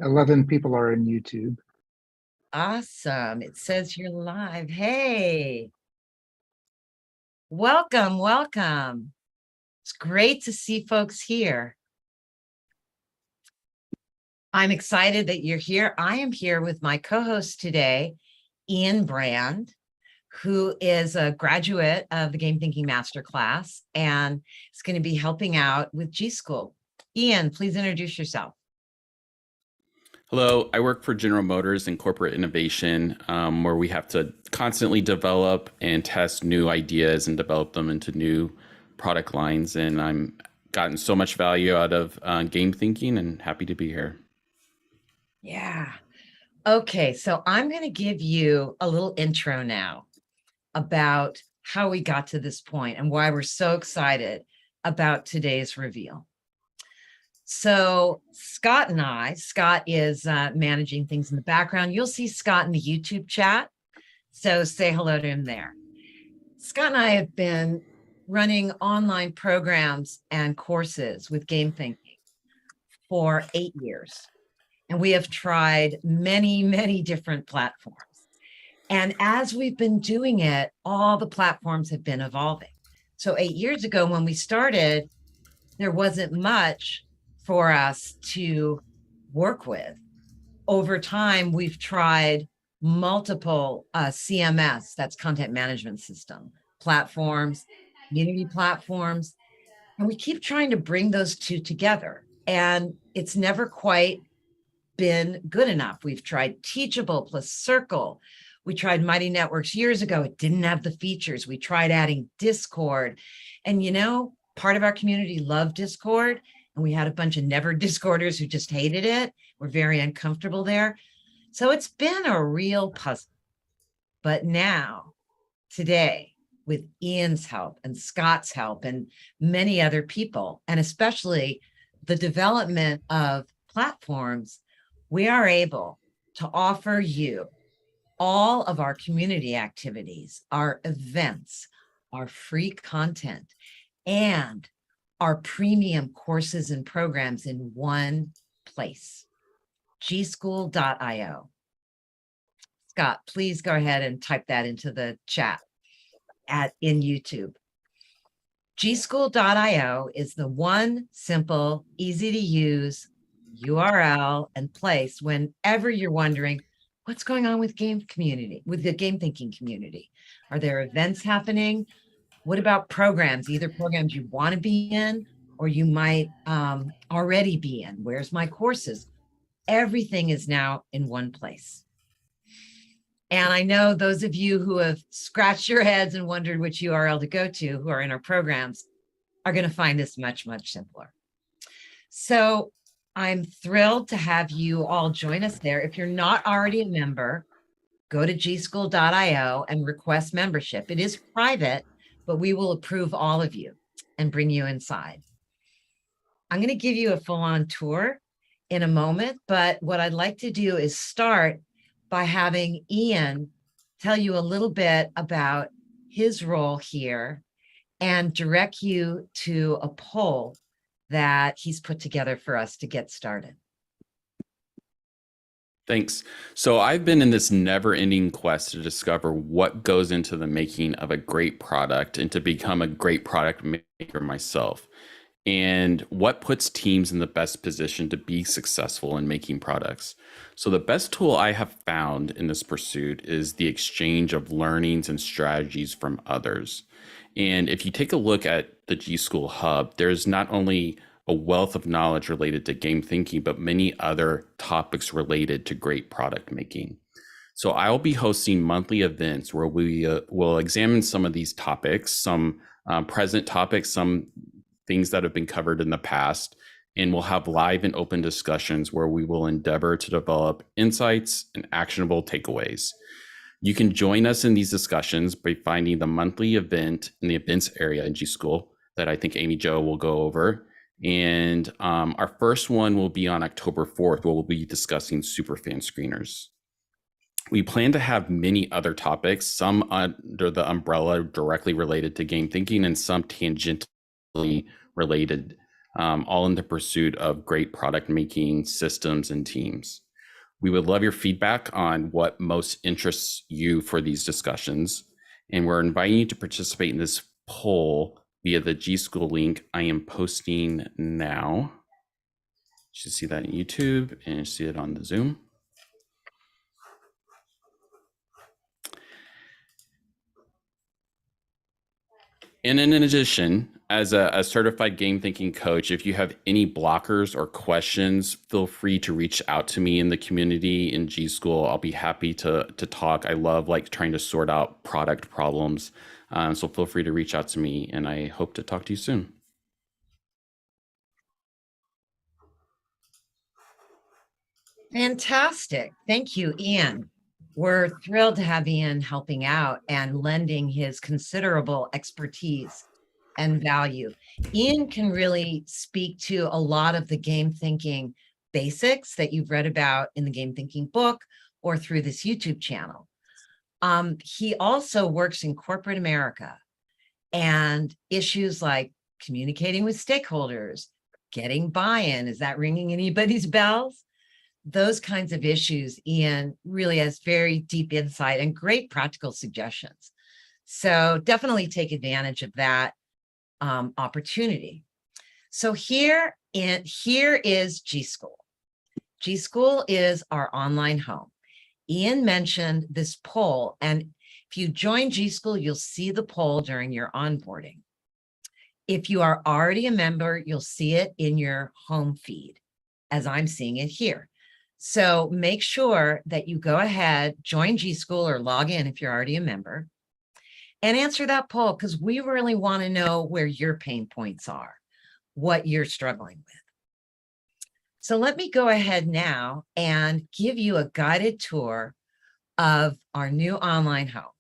11 people are in YouTube. Awesome. It says you're live. Hey, welcome. It's great to see folks here. I'm excited that you're here. I am here with my co-host today, Ian Brand, who is a graduate of the Game Thinking Masterclass and is going to be helping out with G School. Ian, please introduce yourself. Hello, I work for General Motors in corporate innovation, where we have to constantly develop and test new ideas and develop them into new product lines. And I'm gotten so much value out of game thinking and happy to be here. Yeah. Okay, so I'm going to give you a little intro now about how we got to this point and why we're so excited about today's reveal. So Scott and I, Scott is managing things in the background. You'll see Scott in the YouTube chat. So say hello to him there. Scott and I have been running online programs and courses with game thinking for 8 years. And we have tried many different platforms. And as we've been doing it, all the platforms have been evolving. So 8 years ago, when we started, there wasn't much for us to work with. Over time, we've tried multiple CMS, that's content management system, platforms, community platforms, and we keep trying to bring those two together. And it's never quite been good enough. We've tried Teachable plus Circle. We tried Mighty Networks years ago. It didn't have the features. We tried adding Discord. And you know, part of our community loved Discord. And we had a bunch of never Discorders who just hated it. We're very uncomfortable there. So it's been a real puzzle. But now, today, with Ian's help and Scott's help and many other people, and especially the development of platforms, we are able to offer you all of our community activities, our events, our free content, and our premium courses and programs in one place, gschool.io. Scott, please go ahead and type that into the chat in YouTube. gschool.io is the one simple, easy to use URL and place whenever you're wondering what's going on with the game thinking community. Are there events happening? What about programs, either programs you want to be in or you might already be in? Where's my courses? Everything is now in one place. And I know those of you who have scratched your heads and wondered which URL to go to, who are in our programs, are going to find this much simpler. So I'm thrilled to have you all join us there. If you're not already a member, go to gschool.io and request membership. It is private, but we will approve all of you and bring you inside. I'm going to give you a full-on tour in a moment, but what I'd like to do is start by having Ian tell you a little bit about his role here and direct you to a poll that he's put together for us to get started. Thanks. So I've been in this never-ending quest to discover what goes into the making of a great product and to become a great product maker myself, and what puts teams in the best position to be successful in making products. So the best tool I have found in this pursuit is the exchange of learnings and strategies from others. And if you take a look at the G School Hub, there's not only a wealth of knowledge related to game thinking, but many other topics related to great product making. So I'll be hosting monthly events where we will examine some of these topics, some present topics, some things that have been covered in the past, and we'll have live and open discussions where we will endeavor to develop insights and actionable takeaways. You can join us in these discussions by finding the monthly event in the events area in G School that I think Amy Jo will go over. And our first one will be on October 4th, where we'll be discussing superfan screeners. We plan to have many other topics, some under the umbrella directly related to game thinking and some tangentially related all in the pursuit of great product making systems and teams. We would love your feedback on what most interests you for these discussions. And we're inviting you to participate in this poll via the G School link I am posting now. You should see that in YouTube and see it on the Zoom. And in addition, as a certified game thinking coach, if you have any blockers or questions, feel free to reach out to me in the community in G School. I'll be happy to talk. I love like trying to sort out product problems. So feel free to reach out to me, and I hope to talk to you soon. Fantastic. Thank you, Ian. We're thrilled to have Ian helping out and lending his considerable expertise and value. Ian can really speak to a lot of the game thinking basics that you've read about in the game thinking book or through this YouTube channel. He also works in corporate America, and issues like communicating with stakeholders, getting buy-in, is that ringing anybody's bells? Those kinds of issues, Ian really has very deep insight and great practical suggestions. So definitely take advantage of that opportunity. So here is G School. G School is our online home. Ian mentioned this poll, and if you join G School, you'll see the poll during your onboarding. If you are already a member, you'll see it in your home feed, as I'm seeing it here. So make sure that you go ahead, join G School or log in if you're already a member, and answer that poll, because we really want to know where your pain points are, what you're struggling with. So let me go ahead now and give you a guided tour of our new online home,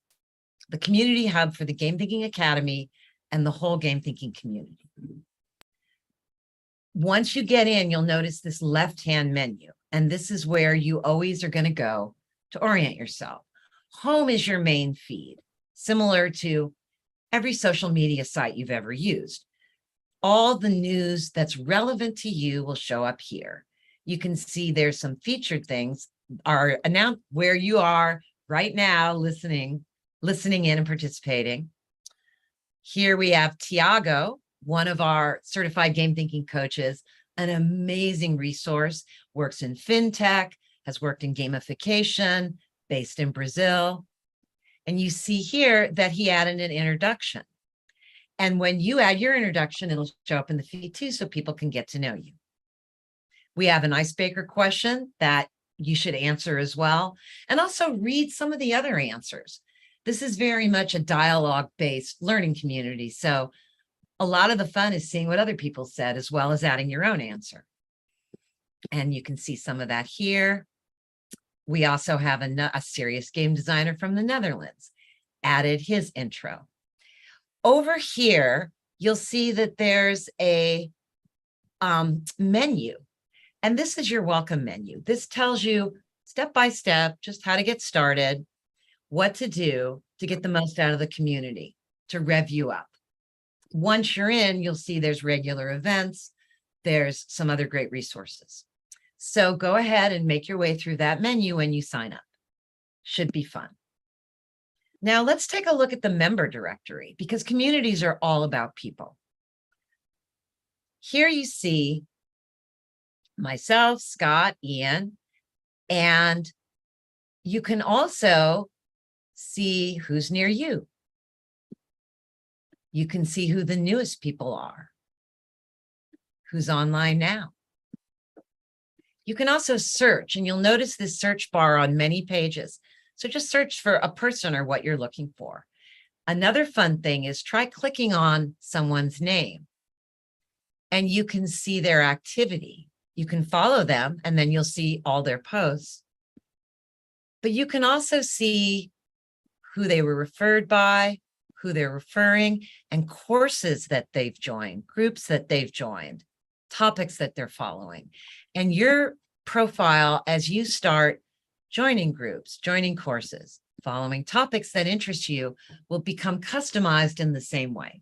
the community hub for the Game Thinking Academy and the whole game thinking community. Once you get in, you'll notice this left-hand menu, and this is where you always are going to go to orient yourself. Home is your main feed, similar to every social media site you've ever used. All the news that's relevant to you will show up here. You can see there's some featured things are announced where you are right now, listening in and participating. Here we have Tiago, one of our certified game thinking coaches, an amazing resource, works in fintech, has worked in gamification, based in Brazil. And you see here that he added an introduction. And when you add your introduction, it'll show up in the feed too, so people can get to know you. We have an icebreaker question that you should answer as well, and also read some of the other answers. This is very much a dialogue-based learning community. So a lot of the fun is seeing what other people said, as well as adding your own answer. And you can see some of that here. We also have a serious game designer from the Netherlands, added his intro. Over here, you'll see that there's a menu, and this is your welcome menu. This tells you step by step just how to get started, what to do to get the most out of the community, to rev you up. Once you're in, you'll see there's regular events. There's some other great resources. So go ahead and make your way through that menu when you sign up. Should be fun. Now let's take a look at the member directory, because communities are all about people. Here you see myself, Scott, Ian, and you can also see who's near you. You can see who the newest people are, who's online now. You can also search, and you'll notice this search bar on many pages. So just search for a person or what you're looking for. Another fun thing is try clicking on someone's name, and you can see their activity. You can follow them, and then you'll see all their posts. But you can also see who they were referred by, who they're referring, and courses that they've joined, groups that they've joined, topics that they're following. And your profile, as you start joining groups, joining courses, following topics that interest you, will become customized in the same way.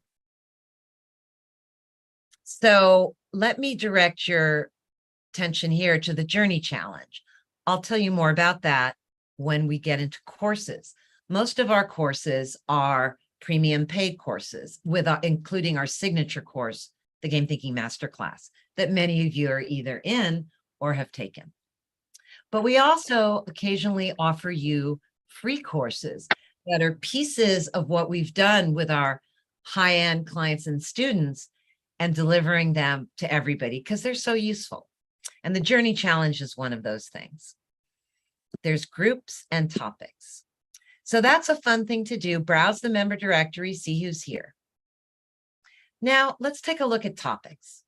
So let me direct your attention here to the Journey Challenge. I'll tell you more about that when we get into courses. Most of our courses are premium paid courses, with including our signature course, the Game Thinking Masterclass, that many of you are either in or have taken. But we also occasionally offer you free courses that are pieces of what we've done with our high-end clients and students and delivering them to everybody because they're so useful. And the Journey Challenge is one of those things. There's groups and topics. So that's a fun thing to do. Browse the member directory, see who's here. Now, let's take a look at topics.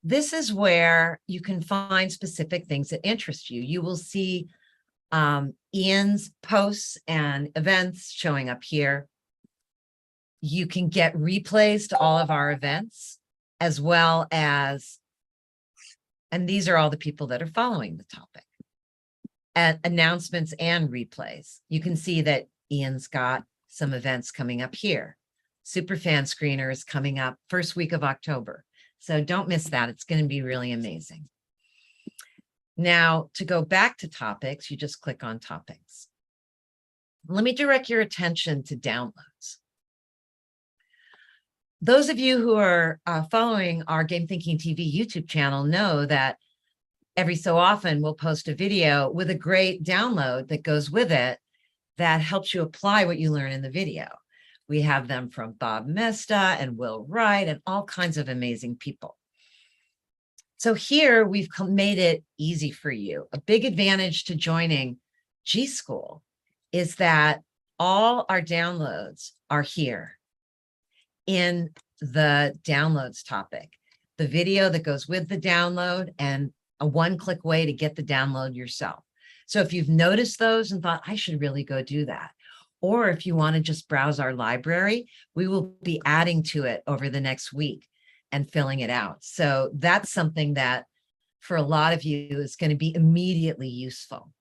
This is where you can find specific things that interest you. You will see Ian's posts and events showing up here. You can get replays to all of our events, as well as, and these are all the people that are following the topic, and announcements and replays. You can see that Ian's got some events coming up here. Superfan Screener is coming up first week of October. So don't miss that. It's going to be really amazing. Now, to go back to topics, you just click on topics. Let me direct your attention to downloads. Those of you who are following our Game Thinking TV YouTube channel know that every so often we'll post a video with a great download that goes with it that helps you apply what you learn in the video. We have them from Bob Mesta and Will Wright and all kinds of amazing people. So here we've made it easy for you. A big advantage to joining G School is that all our downloads are here in the downloads topic, the video that goes with the download, and a one-click way to get the download yourself. So if you've noticed those and thought, I should really go do that, or if you want to just browse our library, we will be adding to it over the next week and filling it out. So that's something that for a lot of you is going to be immediately useful.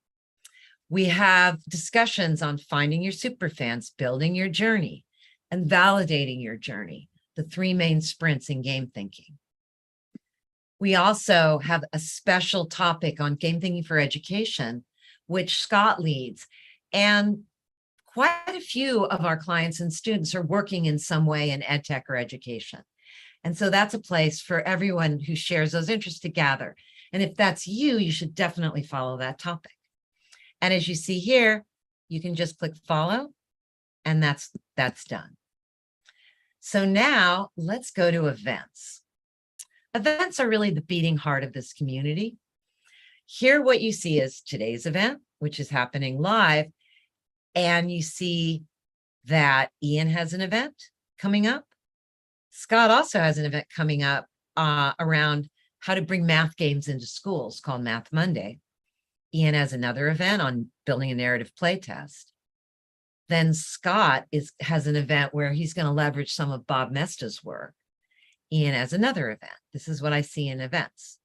We have discussions on finding your superfans, building your journey, and validating your journey, the three main sprints in game thinking. We also have a special topic on game thinking for education, which Scott leads. And quite a few of our clients and students are working in some way in ed tech or education. And so that's a place for everyone who shares those interests to gather. And if that's you, you should definitely follow that topic. And as you see here, you can just click follow, and that's done. So now let's go to events. Events are really the beating heart of this community. Here, what you see is today's event, which is happening live. And you see that Ian has an event coming up. Scott also has an event coming up around how to bring math games into schools called Math Monday. Ian has another event on building a narrative playtest. Then Scott has an event where he's going to leverage some of Bob Mesta's work. Ian has another event. This is what I see in events.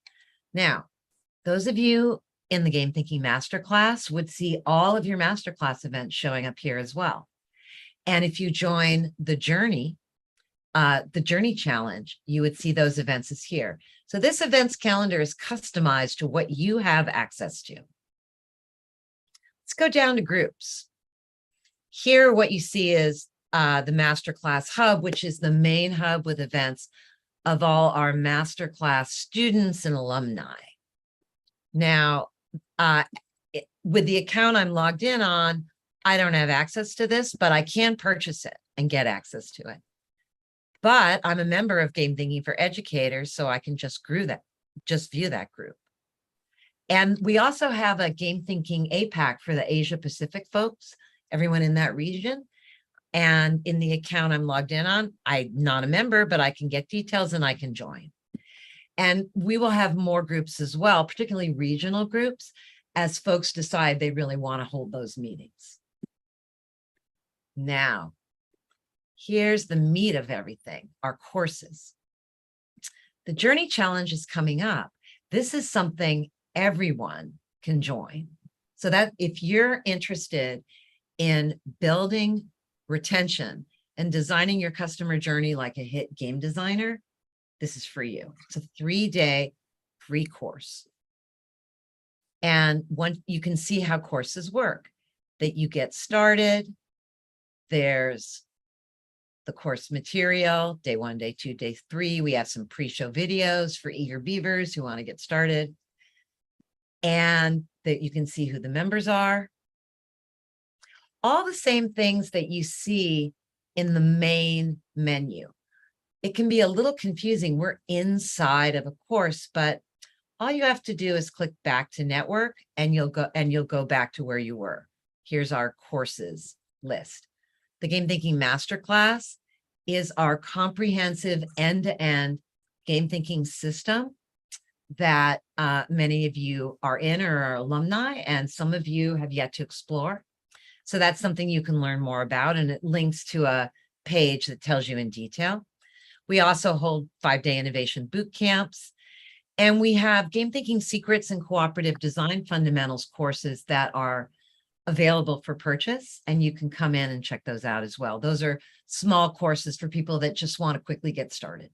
Now, those of you in the Game Thinking Masterclass would see all of your Masterclass events showing up here as well. And if you join the Journey Challenge, you would see those events as here. So this events calendar is customized to what you have access to. Let's go down to groups. Here, what you see is the Masterclass Hub, which is the main hub with events of all our Masterclass students and alumni. Now, with the account I'm logged in on, I don't have access to this, but I can purchase it and get access to it. But I'm a member of Game Thinking for Educators, so I can just view that group. And we also have a Game Thinking APAC for the Asia Pacific folks, everyone in that region. And in the account I'm logged in on, I'm not a member, but I can get details and I can join. And we will have more groups as well, particularly regional groups, as folks decide they really want to hold those meetings. Now, here's the meat of everything, our courses. The Journey Challenge is coming up. This is something everyone can join. So that if you're interested in building retention and designing your customer journey like a hit game designer, this is for you. It's a 3-day free course. And you can see how courses work, that you get started. There's the course material, day 1, day 2, day 3. We have some pre-show videos for eager beavers who want to get started. And that you can see who the members are. All the same things that you see in the main menu. It can be a little confusing. We're inside of a course, but all you have to do is click back to network and you'll go back to where you were. Here's our courses list. The Game Thinking Masterclass is our comprehensive end-to-end game thinking system that many of you are in or are alumni, and some of you have yet to explore. So that's something you can learn more about, and it links to a page that tells you in detail. We also hold 5-day innovation boot camps, and we have game thinking secrets and cooperative design fundamentals courses that are available for purchase, and you can come in and check those out as well. Those are small courses for people that just want to quickly get started.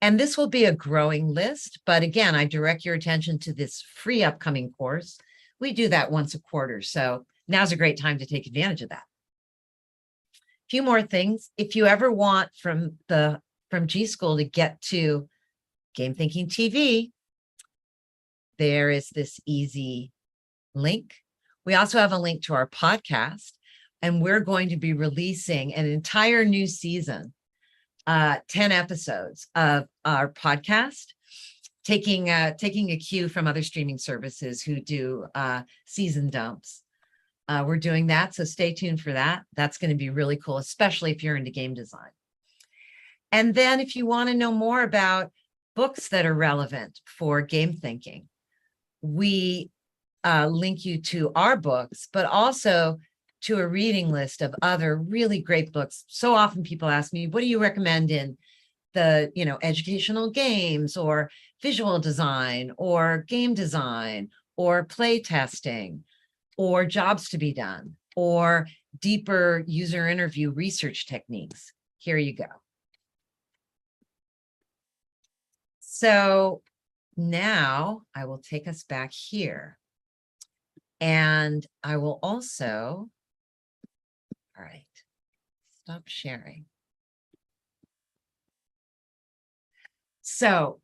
And this will be a growing list, but again, I direct your attention to this free upcoming course. We do that once a quarter, so now's a great time to take advantage of that. A few more things. If you ever want from G School to get to Game Thinking TV, there is this easy link. We also have a link to our podcast, and we're going to be releasing an entire new season, 10 episodes of our podcast, taking a cue from other streaming services who do season dumps. We're doing that, so stay tuned for that. That's going to be really cool, especially if you're into game design. And then if you want to know more about books that are relevant for game thinking, we link you to our books, but also to a reading list of other really great books. So often people ask me, what do you recommend in the, educational games or visual design or game design or play testing or jobs to be done or deeper user interview research techniques? Here you go. So now I will take us back here. And I will also, all right, stop sharing. So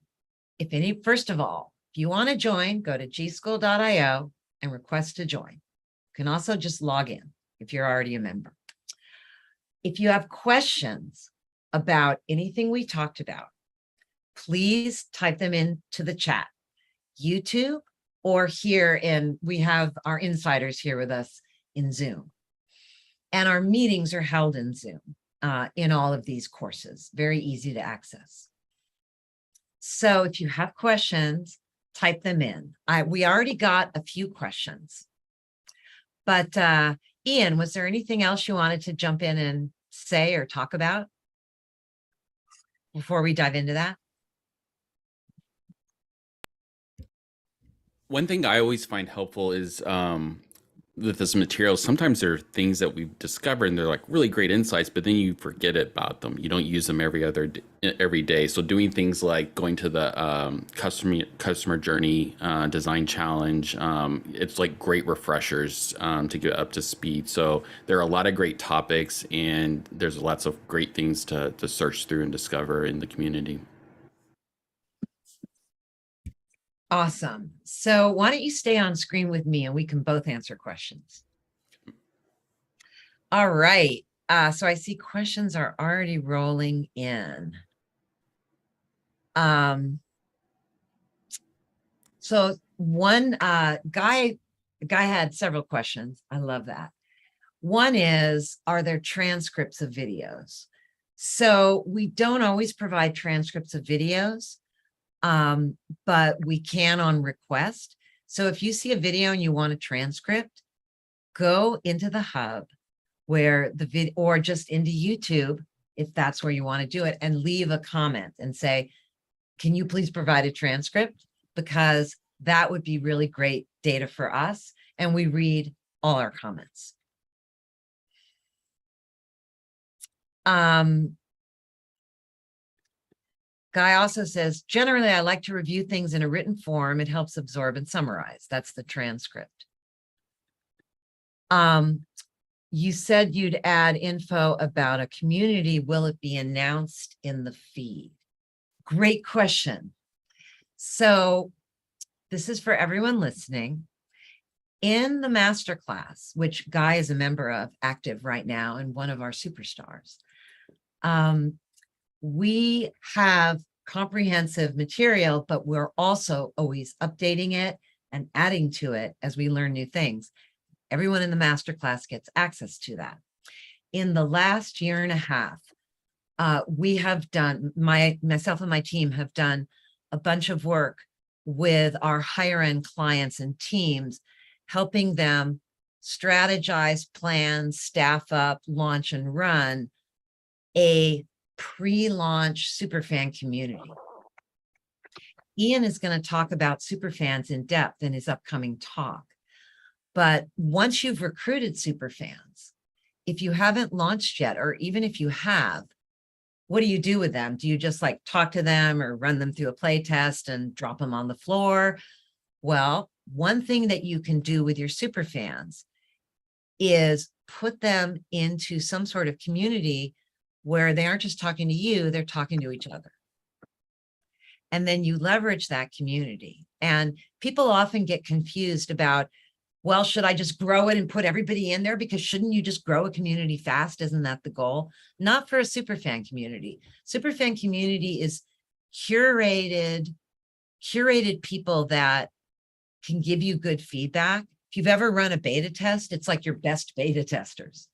first of all, if you want to join, go to gschool.io and request to join. You can also just log in if you're already a member. If you have questions about anything we talked about, please type them into the chat, YouTube, or here we have our insiders here with us in Zoom. And our meetings are held in Zoom in all of these courses, very easy to access. So if you have questions, type them in. We already got a few questions. But Ian, was there anything else you wanted to jump in and say or talk about before we dive into that? One thing I always find helpful is with this material, sometimes there are things that we've discovered and they're like really great insights, but then you forget about them. You don't use them every day. So doing things like going to the customer journey design challenge, it's like great refreshers to get up to speed. So there are a lot of great topics and there's lots of great things to search through and discover in the community. Awesome. So why don't you stay on screen with me and we can both answer questions. All right. So I see questions are already rolling in. So one guy had several questions. I love that. One is, are there transcripts of videos? So we don't always provide transcripts of videos. But we can on request. So if you see a video and you want a transcript, go into the hub where the video, or just into YouTube, if that's where you want to do it, and leave a comment and say, can you please provide a transcript? Because that would be really great data for us. And we read all our comments. Guy also says, generally, I like to review things in a written form. It helps absorb and summarize. That's the transcript. You said you'd add info about a community. Will it be announced in the feed? Great question. So this is for everyone listening. In the masterclass, which Guy is a member of, active right now, and one of our superstars, we have comprehensive material, but we're also always updating it and adding to it as we learn new things. Everyone in the masterclass gets access to that. In the last year and a half, we have done, myself and my team have done a bunch of work with our higher end clients and teams, helping them strategize, plan, staff up, launch, and run a pre-launch superfan community. Ian is going to talk about superfans in depth in his upcoming talk. But once you've recruited superfans, if you haven't launched yet, or even if you have, what do you do with them? Do you just like talk to them or run them through a play test and drop them on the floor? Well, one thing that you can do with your superfans is put them into some sort of community where they aren't just talking to you, they're talking to each other. And then you leverage that community. And people often get confused about, well, should I just grow it and put everybody in there? Because shouldn't you just grow a community fast? Isn't that the goal? Not for a superfan community. Superfan community is curated people that can give you good feedback. If you've ever run a beta test, it's like your best beta testers.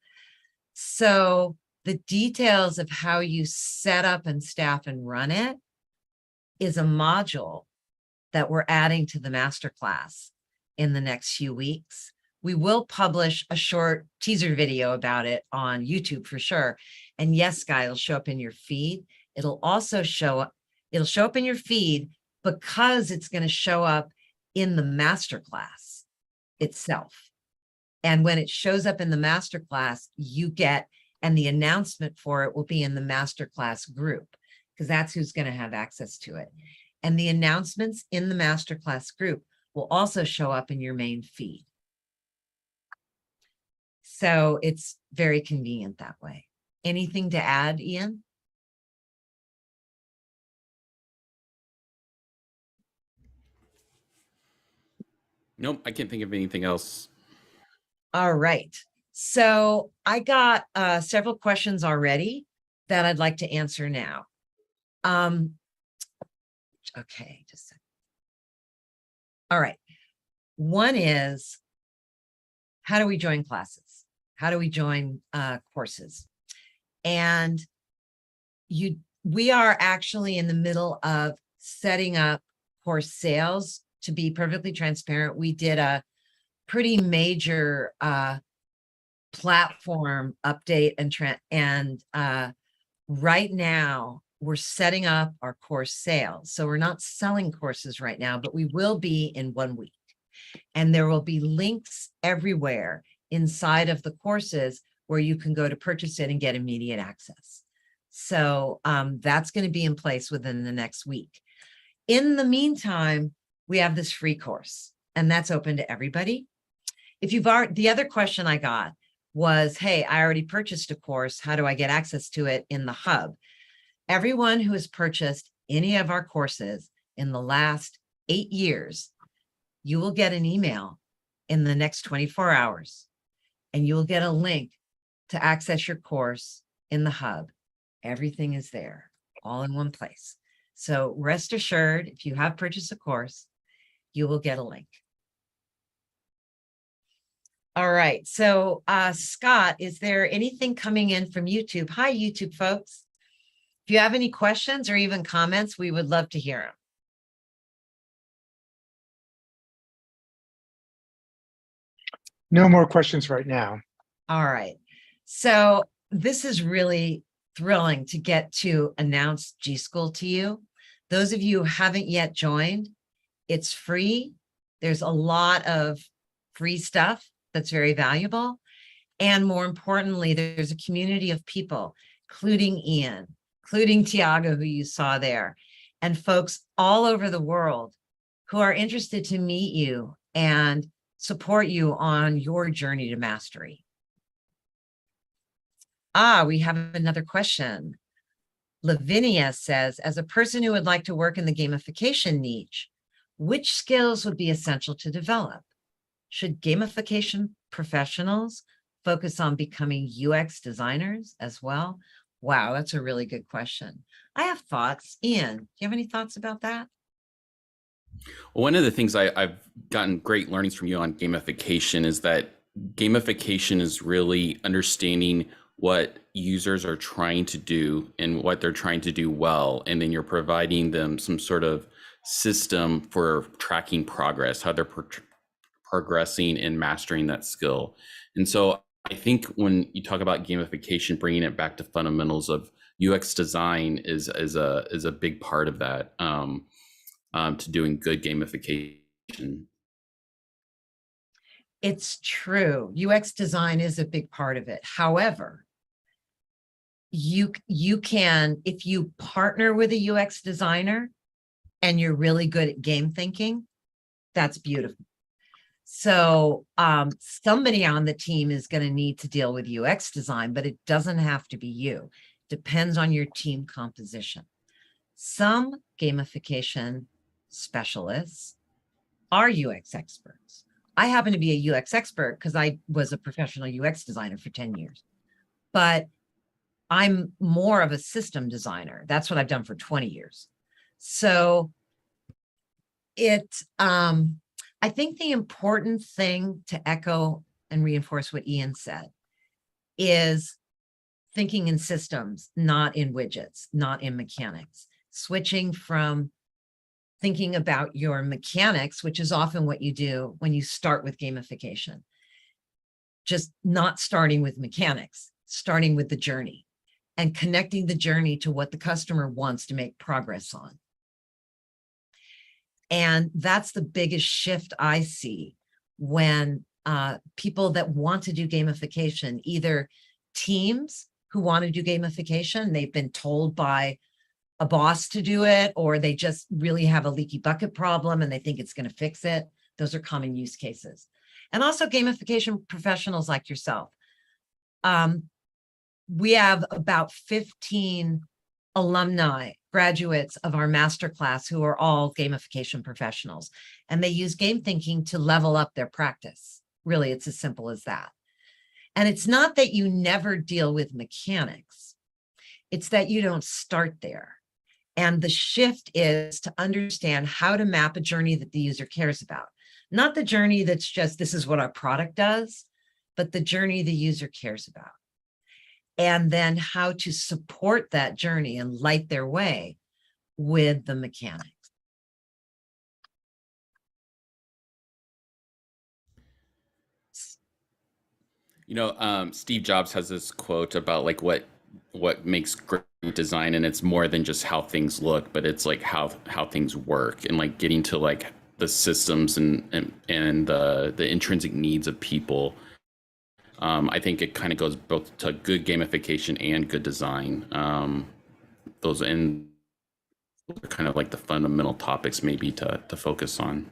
So the details of how you set up and staff and run it is a module that we're adding to the masterclass in the next few weeks. We will publish a short teaser video about it on YouTube for sure. And yes, Guy, it'll show up in your feed. It'll also show up in your feed because it's going to show up in the masterclass itself. And when it shows up in the masterclass, you get, and the announcement for it will be in the masterclass group, because that's who's going to have access to it. And the announcements in the masterclass group will also show up in your main feed. So it's very convenient that way. Anything to add, Ian? Nope, I can't think of anything else. All right. So I got several questions already that I'd like to answer now. Okay, just a second. All right. One is, how do we join classes? How do we join courses? And we are actually in the middle of setting up course sales. To be perfectly transparent, we did a pretty major platform update, and right now we're setting up our course sales. So we're not selling courses right now, but we will be in 1 week. And there will be links everywhere inside of the courses where you can go to purchase it and get immediate access. So that's going to be in place within the next week. In the meantime, we have this free course, and that's open to everybody. If you've already, the other question I got was, hey, I already purchased a course. How do I get access to it in the hub? Everyone who has purchased any of our courses in the last 8 years, you will get an email in the next 24 hours, and you will get a link to access your course in the hub. Everything is there, all in one place. So rest assured, if you have purchased a course, you will get a link. All right. So Scott, is there anything coming in from YouTube? Hi, YouTube folks. If you have any questions or even comments, we would love to hear them. No more questions right now. All right. So this is really thrilling to get to announce G School to you. Those of you who haven't yet joined, it's free. There's a lot of free stuff that's very valuable. And more importantly, there's a community of people, including Ian, including Tiago, who you saw there. and folks all over the world who are interested to meet you and support you on your journey to mastery. We have another question. Lavinia says, as a person who would like to work in the gamification niche, which skills would be essential to develop? Should gamification professionals focus on becoming UX designers as well? Wow, that's a really good question. I have thoughts. Ian, do you have any thoughts about that? Well, one of the things I've gotten great learnings from you on gamification is that gamification is really understanding what users are trying to do and what they're trying to do well. And then you're providing them some sort of system for tracking progress, how they're progressing and mastering that skill. And so I think when you talk about gamification, bringing it back to fundamentals of UX design is a big part of that, to doing good gamification. It's true. UX design is a big part of it. However, you can, if you partner with a UX designer and you're really good at game thinking, that's beautiful. So somebody on the team is going to need to deal with UX design, but it doesn't have to be you. Depends on your team composition. Some gamification specialists are UX experts. I happen to be a UX expert because I was a professional UX designer for 10 years, but I'm more of a system designer. That's what I've done for 20 years. So I think the important thing to echo and reinforce what Ian said is thinking in systems, not in widgets, not in mechanics. Switching from thinking about your mechanics, which is often what you do when you start with gamification. Just not starting with mechanics, starting with the journey and connecting the journey to what the customer wants to make progress on. And that's the biggest shift I see when people that want to do gamification, either teams who want to do gamification, they've been told by a boss to do it, or they just really have a leaky bucket problem and they think it's going to fix it. Those are common use cases. And also gamification professionals like yourself. We have about 15 alumni, graduates of our masterclass who are all gamification professionals. And they use game thinking to level up their practice. Really, it's as simple as that. And it's not that you never deal with mechanics. It's that you don't start there. And the shift is to understand how to map a journey that the user cares about. Not the journey that's just, this is what our product does, but the journey the user cares about. And then how to support that journey and light their way with the mechanics. You know, Steve Jobs has this quote about like what makes great design, and it's more than just how things look, but it's like how things work, and like getting to like the systems and the intrinsic needs of people. I think it kind of goes both to good gamification and good design. Those are kind of like the fundamental topics maybe to focus on.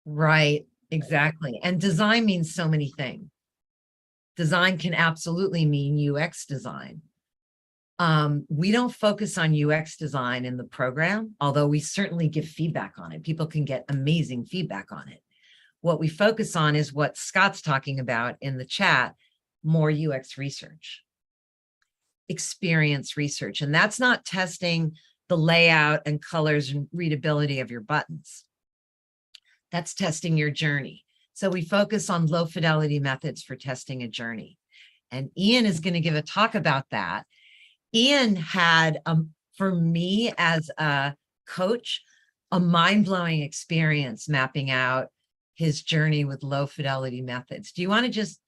Right, exactly. And design means so many things. Design can absolutely mean UX design. We don't focus on UX design in the program, although we certainly give feedback on it. People can get amazing feedback on it. What we focus on is what Scott's talking about in the chat, more UX research, experience research. And that's not testing the layout and colors and readability of your buttons. That's testing your journey. So we focus on low fidelity methods for testing a journey. And Ian is going to give a talk about that. Ian had, for me as a coach, a mind-blowing experience mapping out his journey with low fidelity methods. Do you want to just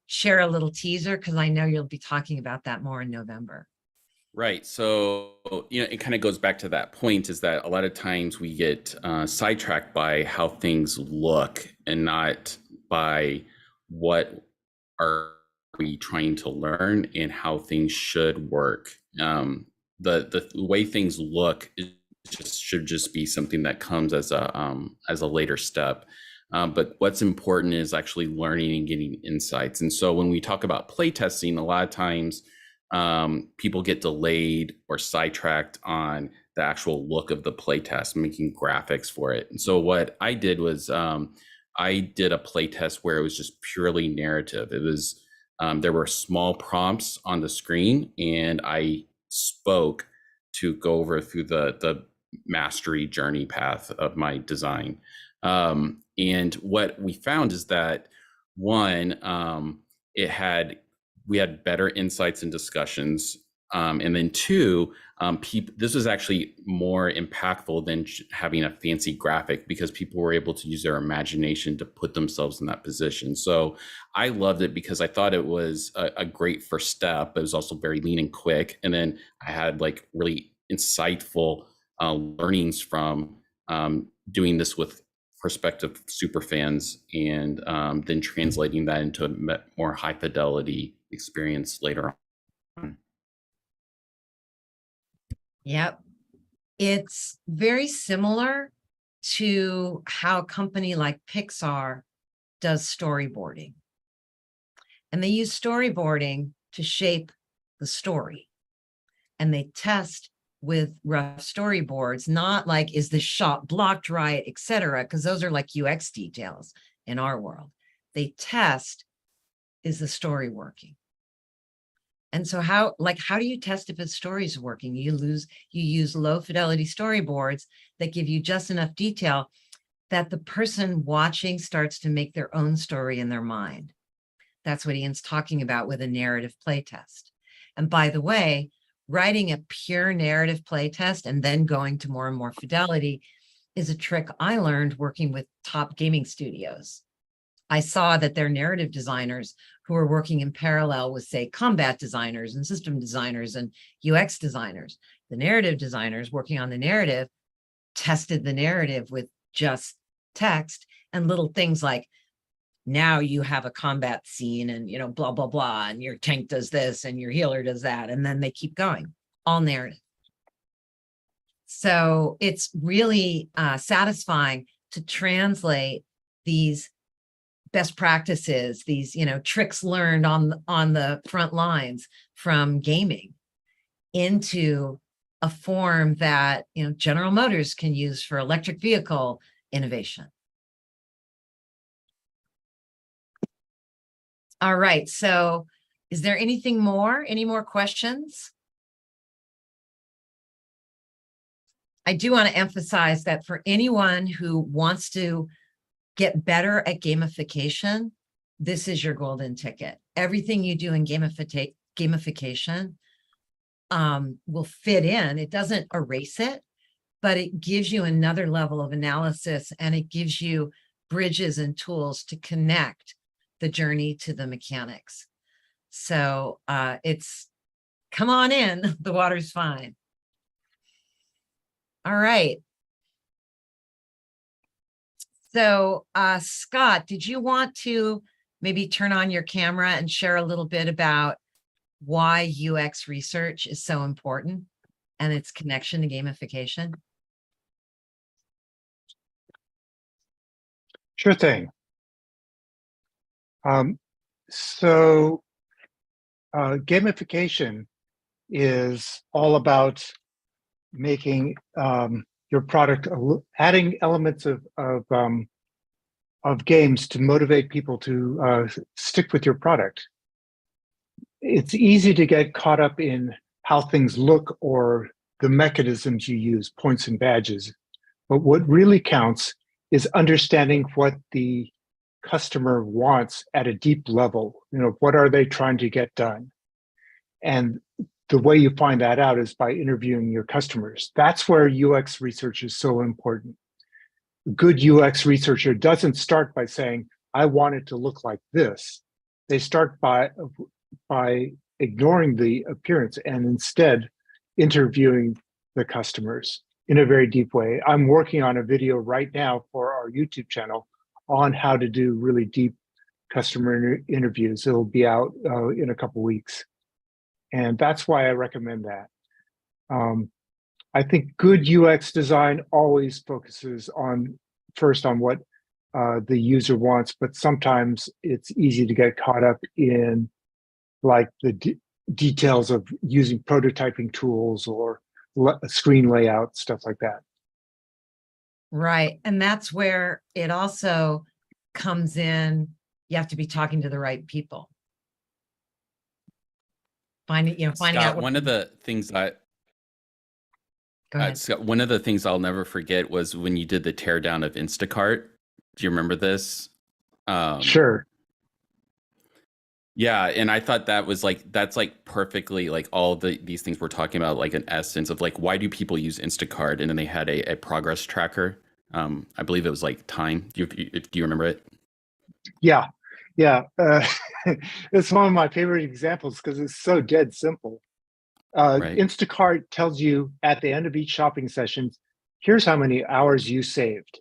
share a little teaser? Because I know you'll be talking about that more in November. Right. So, you know, it kind of goes back to that point, is that a lot of times we get sidetracked by how things look and not by what are we trying to learn and how things should work. the way things look should just be something that comes as a later step. But what's important is actually learning and getting insights. And so when we talk about playtesting, a lot of times people get delayed or sidetracked on the actual look of the playtest, making graphics for it. And so what I did was I did a playtest where it was just purely narrative. It was there were small prompts on the screen, and I spoke to go over through the mastery journey path of my design. And what we found is that one, we had better insights and discussions. And then two, this was actually more impactful than having a fancy graphic, because people were able to use their imagination to put themselves in that position. So I loved it because I thought it was a great first step. It was also very lean and quick. And then I had like really insightful learnings from doing this with prospective super fans, and then translating that into a more high fidelity experience later on. Yep. It's very similar to how a company like Pixar does storyboarding. And they use storyboarding to shape the story. And they test with rough storyboards, not like, is this shot blocked right, etc., because those are like UX details in our world. They test, is the story working? And so how do you test if a story is working? You use low fidelity storyboards that give you just enough detail that the person watching starts to make their own story in their mind. That's what Ian's talking about with a narrative playtest. And by the way, writing a pure narrative playtest and then going to more and more fidelity is a trick I learned working with top gaming studios. I saw that their narrative designers who were working in parallel with, say, combat designers and system designers and UX designers, the narrative designers working on the narrative tested the narrative with just text and little things like, now you have a combat scene and, you know, blah, blah, blah, and your tank does this and your healer does that. And then they keep going, all narrative. So it's really satisfying to translate these best practices, these, you know, tricks learned on the front lines from gaming into a form that, you know, General Motors can use for electric vehicle innovation. All right, so is there anything more? Any more questions? I do want to emphasize that for anyone who wants to get better at gamification, this is your golden ticket. Everything you do in gamification will fit in. It doesn't erase it, but it gives you another level of analysis, and it gives you bridges and tools to connect the journey to the mechanics. So it's, come on in, the water's fine. All right. So Scott, did you want to maybe turn on your camera and share a little bit about why UX research is so important and its connection to gamification? Sure thing. Gamification is all about making your product, adding elements of games to motivate people to stick with your product. It's easy to get caught up in how things look or the mechanisms you use, points and badges. But what really counts is understanding what the customer wants at a deep level. You know, what are they trying to get done? And the way you find that out is by interviewing your customers. That's where UX research is so important. A good UX researcher doesn't start by saying, I want it to look like this. They start by ignoring the appearance and instead interviewing the customers in a very deep way. I'm working on a video right now for our YouTube channel on how to do really deep customer interviews. It'll be out in a couple weeks. And that's why I recommend that. I think good UX design always focuses on first on what the user wants, but sometimes it's easy to get caught up in like the details of using prototyping tools or screen layout, stuff like that. Right. And that's where it also comes in. You have to be talking to the right people. Finding Scott, out one of the things Go ahead. Scott, one of the things I'll never forget was when you did the teardown of Instacart. Do you remember this? Sure. Yeah, and I thought that was that's like perfectly like all these things we're talking about, like an essence of like why do people use Instacart? And then they had a progress tracker. I believe it was like time. Do you remember it? Yeah. It's one of my favorite examples because it's so dead simple. Right. Instacart tells you at the end of each shopping session, here's how many hours you saved.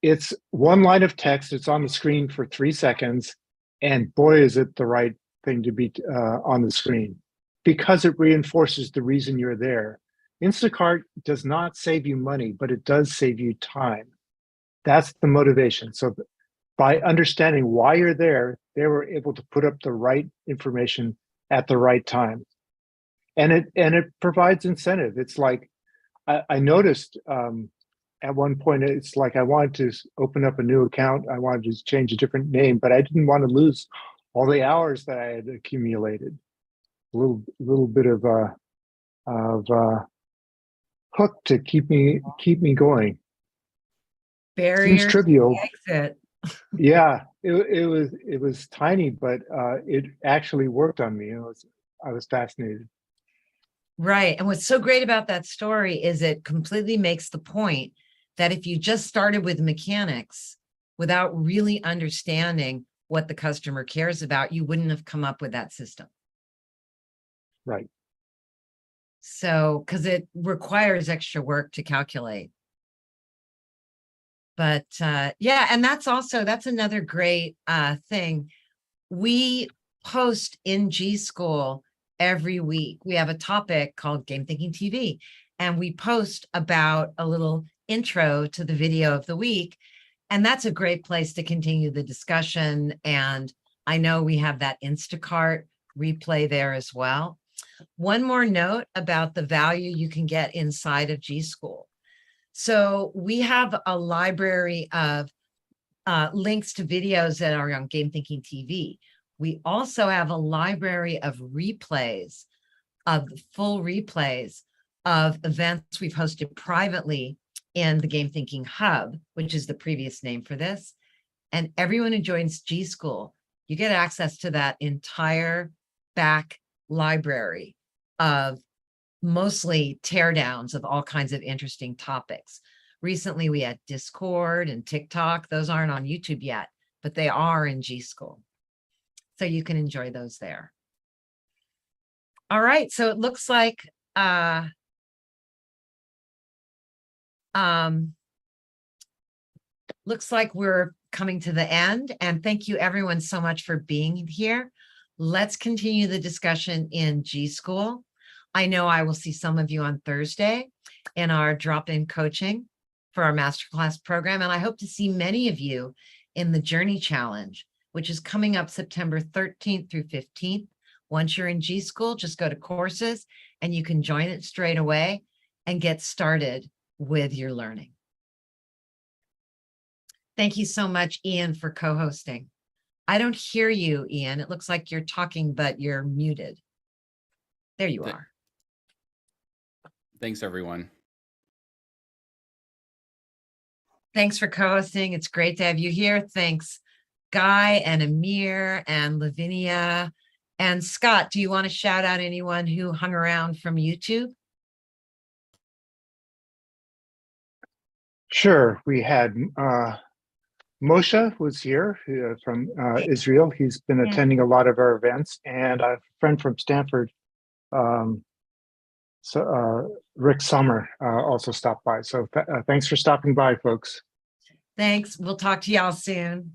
It's one line of text. It's on the screen for 3 seconds. And boy, is it the right thing to be on the screen because it reinforces the reason you're there. Instacart does not save you money, but it does save you time. That's the motivation. So by understanding why you're there, they were able to put up the right information at the right time. And it provides incentive. It's like, I noticed at one point, it's like I wanted to open up a new account. I wanted to change a different name, but I didn't want to lose all the hours that I had accumulated. A little bit of hook to keep me going. Barriers Seems trivial. to exit. Yeah, it was tiny, but it actually worked on me. I was fascinated. Right. And what's so great about that story is it completely makes the point that if you just started with mechanics without really understanding what the customer cares about, you wouldn't have come up with that system. Right. So, because it requires extra work to calculate. But yeah, and that's another great thing. We post in G School every week. We have a topic called Game Thinking TV, and we post about a little intro to the video of the week. And that's a great place to continue the discussion. And I know we have that Instacart replay there as well. One more note about the value you can get inside of G School. So we have a library of links to videos that are on Game Thinking TV. We also have a library of replays, of full replays of events we've hosted privately in the Game Thinking Hub, which is the previous name for this. And everyone who joins G School, you get access to that entire back library of mostly teardowns of all kinds of interesting topics. Recently, we had Discord and TikTok. Those aren't on YouTube yet, but they are in G School. So you can enjoy those there. All right, so it looks like we're coming to the end, and thank you everyone so much for being here. Let's continue the discussion in G School. I know I will see some of you on Thursday in our drop-in coaching for our masterclass program, and I hope to see many of you in the Journey Challenge, which is coming up September 13th through 15th. Once you're in G School, just go to courses and you can join it straight away and get started with your learning. Thank you so much, Ian, for co-hosting. I don't hear you, Ian. It looks like you're talking, but you're muted. There you are. Thanks, everyone. Thanks for co-hosting. It's great to have you here. Thanks, Guy and Amir and Lavinia. And Scott, do you want to shout out anyone who hung around from YouTube? Sure. We had Moshe was here from Israel. He's been attending a lot of our events, and a friend from Stanford, Rick Sommer, also stopped by. So thanks for stopping by, folks. Thanks. We'll talk to y'all soon.